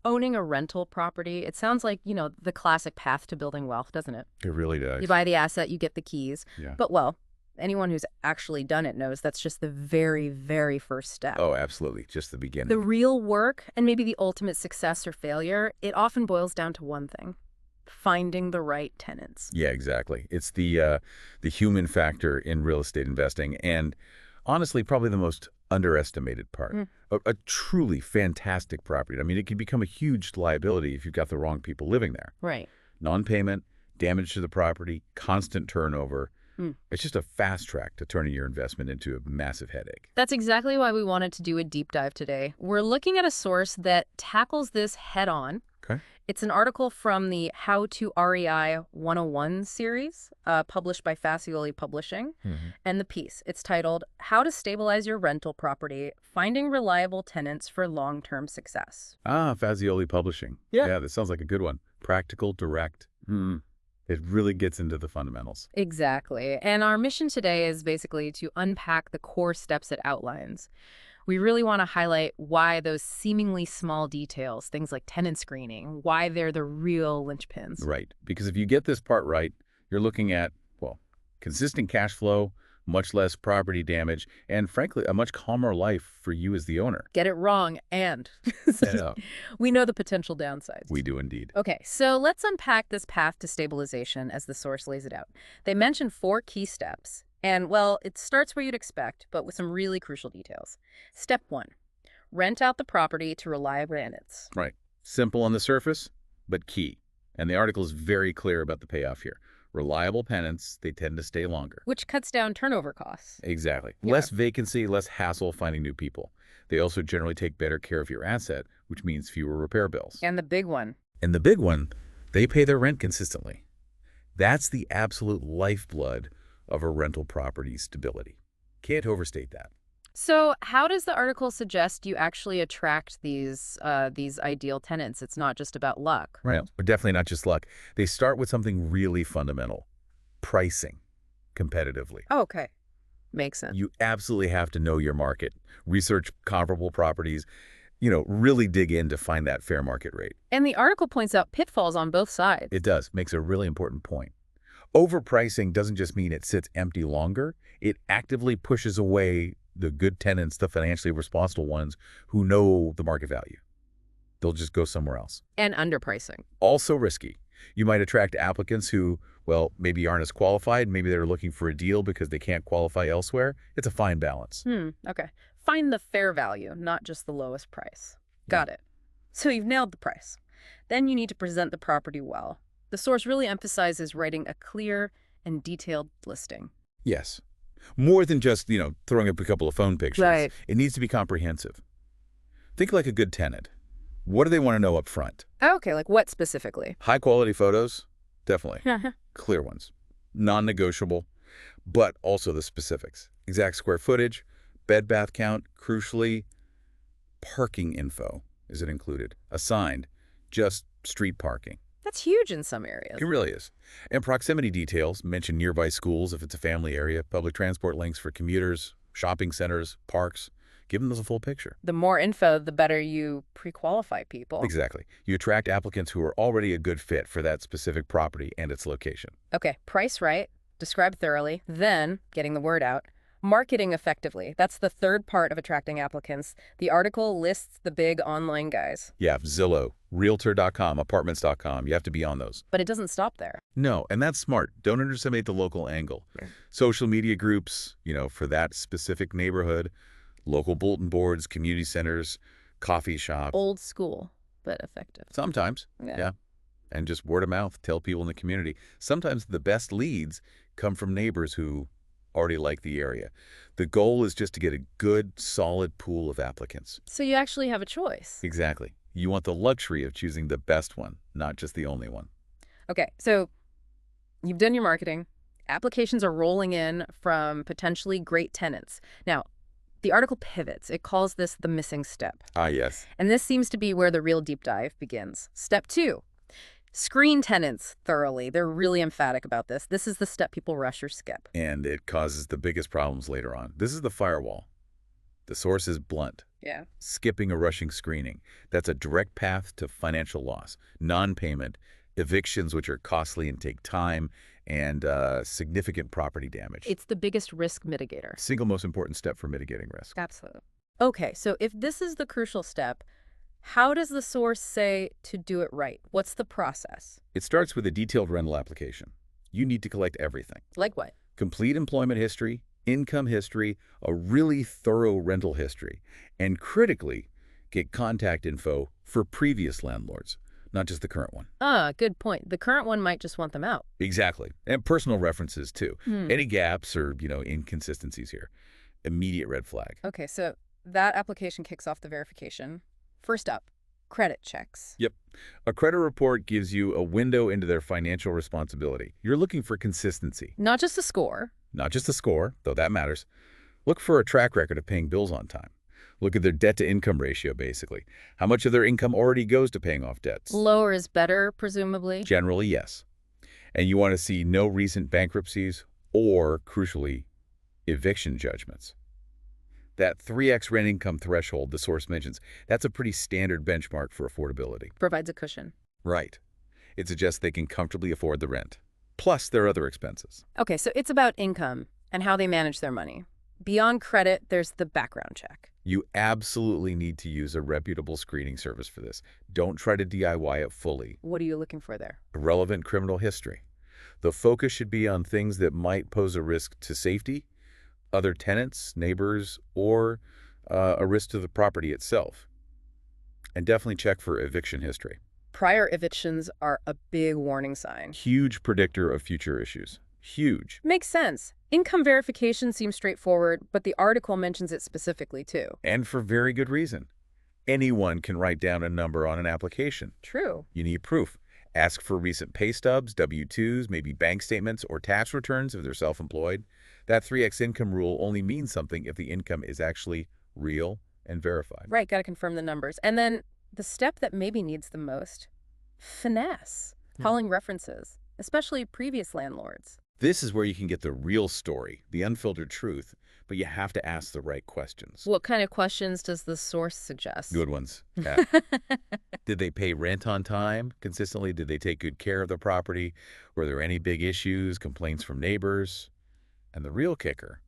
Owning a rental property, it sounds like, the classic path to building wealth, doesn't it? It really You does. buy the asset, you get the keys. Yeah. But, well, anyone who's actually done it knows that's just the very, very first step. Oh, absolutely. Just the The beginning. real work, and maybe the ultimate success or failure, it often boils down to one thing: finding the right tenants. Yeah, exactly. It's the human factor in real estate investing, and honestly, probably the most underestimated part. Mm, A truly fantastic property. I mean, it can become a huge liability if you've got the wrong people living there. right. Non-payment, damage to the property, constant turnover. Mm. It's just a fast track to turning your investment into a massive headache. That's exactly why we wanted to do a deep dive today. We're looking at a source that tackles this head on. Okay. It's an article from the How to REI 101 series, published by Facioli Publishing. Hmm. And the piece, it's titled How to Stabilize Your Rental Property, Finding Reliable Tenants for Long-Term Success. Ah, Fazioli Publishing. Yeah. Yeah, that sounds like a good one. Practical, direct. It really gets into the fundamentals. Exactly. And our mission today is basically to unpack the core steps it outlines. We really want to highlight why those seemingly small details, things like tenant screening, why they're the real linchpins. Right. Because if you get this part right, you're looking at, well, consistent cash flow, much less property damage, and frankly, a much calmer life for you as the owner. Get it wrong, and Yeah. we know the potential downsides. We do indeed. Okay, so let's unpack this path to stabilization as the source lays it out. They mention 4 key steps. And, well, it starts where you'd expect, but with some really crucial details. Step 1, rent out the property to reliable tenants, Right. Simple on the surface, but key. And the article is very clear about the payoff here. Reliable tenants, they tend to stay longer. which cuts down turnover costs. Exactly. Yeah. Less vacancy, less hassle finding new people. They also generally take better care of your asset, which means fewer repair bills. And the big one. And the big one, they pay their rent consistently. That's the absolute lifeblood of a rental property's stability. Can't overstate that. So how does the article suggest you actually attract these ideal tenants? It's not just about luck. Right. But definitely not just luck. They start with something really fundamental: pricing competitively. Oh, okay. Makes sense. You absolutely have to know your market, research comparable properties, really dig in to find that fair market rate. And the article points out pitfalls on both sides. It does, makes a really important point. Overpricing doesn't just mean it sits empty longer. It actively pushes away the good tenants, the financially responsible ones who know the market value. They'll just go somewhere else. And underpricing. Also risky. You might attract applicants who, well, maybe aren't as qualified. Maybe they're looking for a deal because they can't qualify elsewhere. It's a fine balance. Okay. Find the fair value, not just the lowest price. Got it. So you've nailed the price. Then you need to present the property well. The source really emphasizes writing a clear and detailed listing. Yes. More than just, throwing up a couple of phone pictures. Right. It needs to be comprehensive. Think like a good tenant. What do they want to know up front? Okay, like what specifically? High-quality photos? Definitely. Clear ones. Non-negotiable, but also the specifics. Exact square footage, bed bath count, crucially, parking info. Is it included? Assigned, just street parking. That's huge in some areas. It really is. And proximity details, mention nearby schools if it's a family area, public transport links for commuters, shopping centers, parks. Give them the full picture. The more info, the better you pre-qualify people. Exactly. You attract applicants who are already a good fit for that specific property and its location. Okay, price right, describe thoroughly, then getting the word out. Marketing effectively. That's the third part of attracting applicants. The article lists the big online guys. Yeah, Zillow, Realtor.com, Apartments.com. You have to be on those. But it doesn't stop there. No, and that's smart. Don't underestimate the local angle. Right. Social media groups, for that specific neighborhood, local bulletin boards, community centers, coffee shops. Old school, but effective. Sometimes, yeah. And just word of mouth, tell people in the community. Sometimes the best leads come from neighbors who already like the area. The goal is just to get a good, solid pool of applicants. So you actually have a choice. Exactly. You want the luxury of choosing the best one, not just the only one. Okay, so you've done your marketing. Applications are rolling in from potentially great tenants. Now, the article pivots. It calls this the missing step. Ah, yes. And this seems to be where the real deep dive begins. Step 2, screen tenants thoroughly. They're really emphatic about this. This is the step people rush or skip. And it causes the biggest problems later on. This is the firewall. The source is blunt. Yeah. Skipping or rushing screening. That's a direct path to financial loss. Non-payment, evictions, which are costly and take time, and significant property damage. It's the biggest risk mitigator. Single most important step for mitigating risk. Absolutely. Okay, so if this is the crucial step, how does the source say to do it right? What's the process? It starts with a detailed rental application. You need to collect everything. Like what? Complete employment history, income history, a really thorough rental history, and critically, get contact info for previous landlords, not just the current one. Ah, good point. The current one might just want them out. Exactly. And personal references, too. Hmm. Any gaps or, inconsistencies here. Immediate red flag. Okay, so that application kicks off the verification. First up, credit checks. Yep. A credit report gives you a window into their financial responsibility. You're looking for consistency. Not just a score. Not just the score, though that matters. Look for a track record of paying bills on time. Look at their debt-to-income ratio, basically. How much of their income already goes to paying off debts? Lower is better, presumably. Generally, yes. And you want to see no recent bankruptcies or, crucially, eviction judgments. That 3x rent income threshold the source mentions, that's a pretty standard benchmark for affordability. Provides a cushion. Right. It suggests they can comfortably afford the rent, plus their other expenses. Okay, so it's about income and how they manage their money. Beyond credit, there's the background check. You absolutely need to use a reputable screening service for this. Don't try to DIY it fully. What are you looking for there? Relevant criminal history. The focus should be on things that might pose a risk to safety, other tenants, neighbors, or a risk to the property itself. And definitely check for eviction history. Prior evictions are a big warning sign. Huge predictor of future issues. Huge. Makes sense. Income verification seems straightforward, but the article mentions it specifically too. And for very good reason. Anyone can write down a number on an application. True. You need proof. Ask for recent pay stubs, W-2s, maybe bank statements or tax returns if they're self-employed. That 3x income rule only means something if the income is actually real and verified. Right, got to confirm the numbers. And then the step that maybe needs the most, finesse, calling references, especially previous landlords. This is where you can get the real story, the unfiltered truth, but you have to ask the right questions. What kind of questions does the source suggest? Good ones. Yeah. Did they pay rent on time consistently? Did they take good care of the property? Were there any big issues, complaints from neighbors? And the real kicker,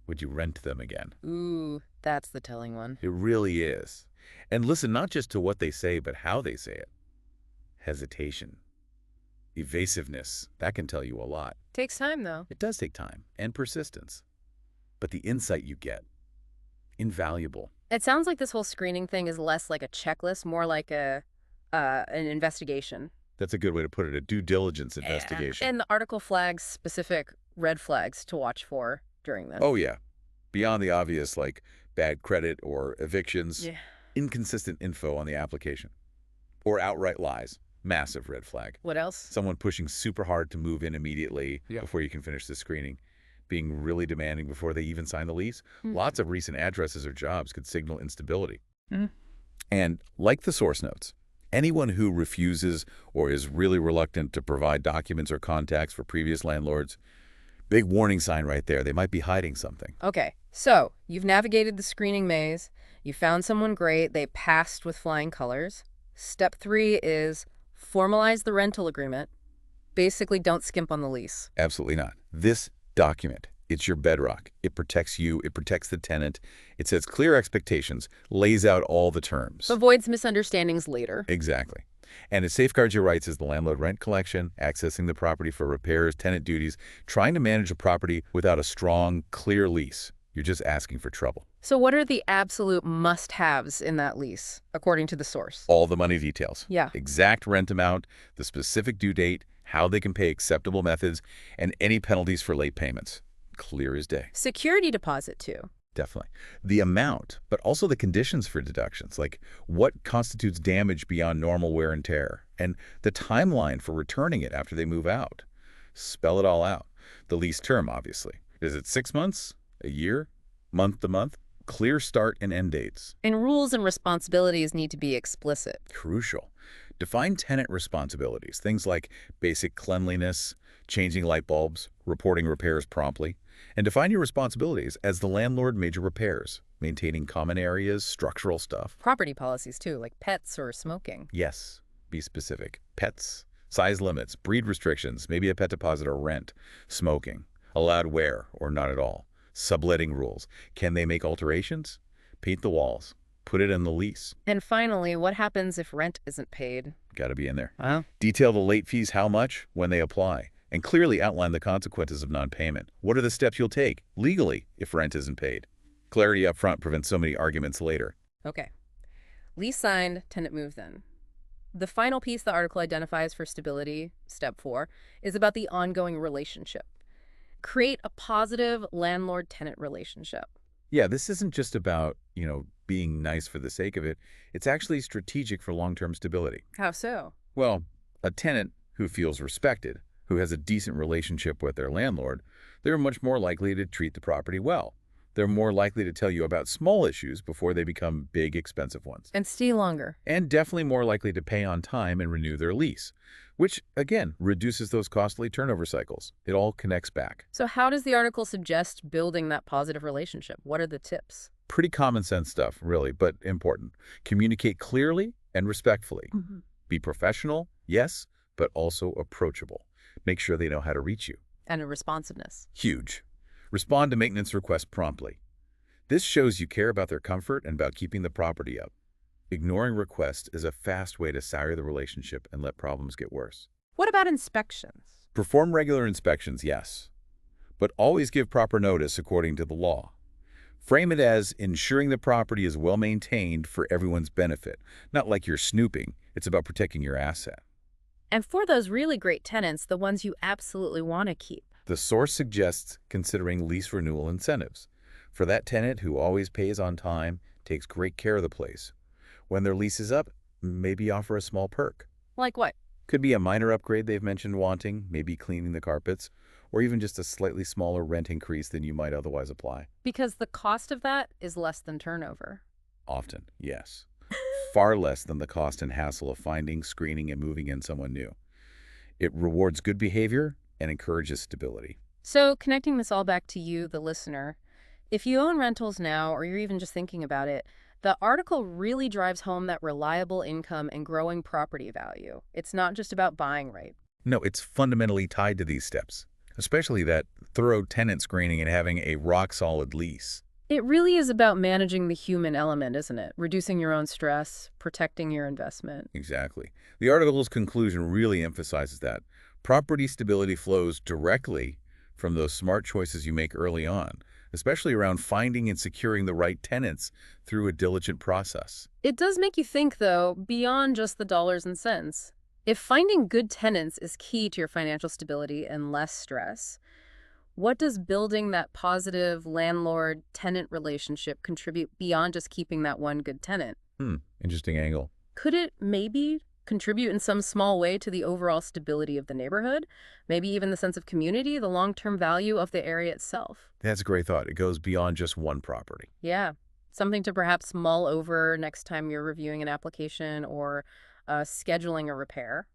would you rent them again? Ooh, that's the telling one. It really is. And listen not just to what they say, but how they say it. Hesitation. Evasiveness. That can tell you a lot. Takes time, though. It does take time and persistence. But the insight you get, invaluable. It sounds like this whole screening thing is less like a checklist, more like an investigation. That's a good way to put it, a due diligence investigation. And the article flags specific red flags to watch for during this. Oh, yeah. Beyond the obvious, like bad credit or evictions, Yeah. inconsistent info on the application, or outright lies. Massive red flag. What else? Someone pushing super hard to move in immediately Yeah. before you can finish the screening. Being really demanding before they even sign the lease. Hmm. Lots of recent addresses or jobs could signal instability. Hmm. And like the source notes, anyone who refuses or is really reluctant to provide documents or contacts for previous landlords, big warning sign right there. They might be hiding something. Okay, so you've navigated the screening maze. You found someone great. They passed with flying colors. Step 3 is formalize the rental agreement. Basically, don't skimp on the lease. Absolutely not. This document, it's your bedrock. It protects you. It protects the tenant. It sets clear expectations, lays out all the terms. Avoids misunderstandings later. Exactly. And it safeguards your rights as the landlord rent collection, accessing the property for repairs, tenant duties, trying to manage a property without a strong, clear lease. You're just asking for trouble. So what are the absolute must-haves in that lease, according to the source? All the money details. Yeah. Exact rent amount, the specific due date, how they can pay acceptable methods, and any penalties for late payments. Clear as day. Security deposit, too. Definitely. The amount, but also the conditions for deductions, like what constitutes damage beyond normal wear and tear, and the timeline for returning it after they move out. Spell it all out. The lease term, obviously. Is it 6 months? A year? Month to month? Clear start and end dates. And rules and responsibilities need to be explicit. Crucial. Define tenant responsibilities, things like basic cleanliness, changing light bulbs, reporting repairs promptly, and define your responsibilities as the landlord major repairs, maintaining common areas, structural stuff. Property policies, too, like pets or smoking. Yes, be specific. Pets, size limits, breed restrictions, maybe a pet deposit or rent, smoking, allowed where or not at all, subletting rules. Can they make alterations? Paint the walls. Put it in the lease. And finally, what happens if rent isn't paid? Got to be in there. Well, Detail the late fees, how much, when they apply, and clearly outline the consequences of non-payment. What are the steps you'll take, legally, if rent isn't paid? Clarity up front prevents so many arguments later. okay. Lease signed, tenant moves in. The final piece the article identifies for stability, step 4, is about the ongoing relationship. Create a positive landlord-tenant relationship. Yeah, this isn't just about, being nice for the sake of it. It's actually strategic for long-term stability. How so? Well, a tenant who feels respected, who has a decent relationship with their landlord, they're much more likely to treat the property well. They're more likely to tell you about small issues before they become big, expensive ones. And stay longer. And definitely more likely to pay on time and renew their lease, which, again, reduces those costly turnover cycles. It all connects back. So how does the article suggest building that positive relationship? What are the tips? Pretty common sense stuff, really, but important. Communicate clearly and respectfully. Be professional, yes, but also approachable. Make sure they know how to reach you. And a responsiveness. Huge. Respond to maintenance requests promptly. This shows you care about their comfort and about keeping the property up. Ignoring requests is a fast way to sour the relationship and let problems get worse. What about inspections? Perform regular inspections, yes, but always give proper notice according to the law. Frame it as ensuring the property is well maintained for everyone's benefit, not like you're snooping. It's about protecting your asset. And for those really great tenants, the ones you absolutely want to keep. The source suggests considering lease renewal incentives. For that tenant who always pays on time, takes great care of the place. When their lease is up, maybe offer a small perk. Like what? Could be a minor upgrade they've mentioned wanting, maybe cleaning the carpets, or even just a slightly smaller rent increase than you might otherwise apply. Because the cost of that is less than turnover. Often, yes. Far less than the cost and hassle of finding, screening, and moving in someone new. It rewards good behavior and encourages stability. So connecting this all back to you, the listener, if you own rentals now, or you're even just thinking about it, the article really drives home that reliable income and growing property value. It's not just about buying right. No, it's fundamentally tied to these steps, especially that thorough tenant screening and having a rock-solid lease. It really is about managing the human element, isn't it? Reducing your own stress, protecting your investment. Exactly. The article's conclusion really emphasizes that. Property stability flows directly from those smart choices you make early on, especially around finding and securing the right tenants through a diligent process. It does make you think, though, beyond just the dollars and cents. If finding good tenants is key to your financial stability and less stress, what does building that positive landlord-tenant relationship contribute beyond just keeping that one good tenant? Interesting angle. Could it maybe contribute in some small way to the overall stability of the neighborhood? Maybe even the sense of community, the long-term value of the area itself? That's a great thought. It goes beyond just one property. Yeah. Something to perhaps mull over next time you're reviewing an application or scheduling a repair.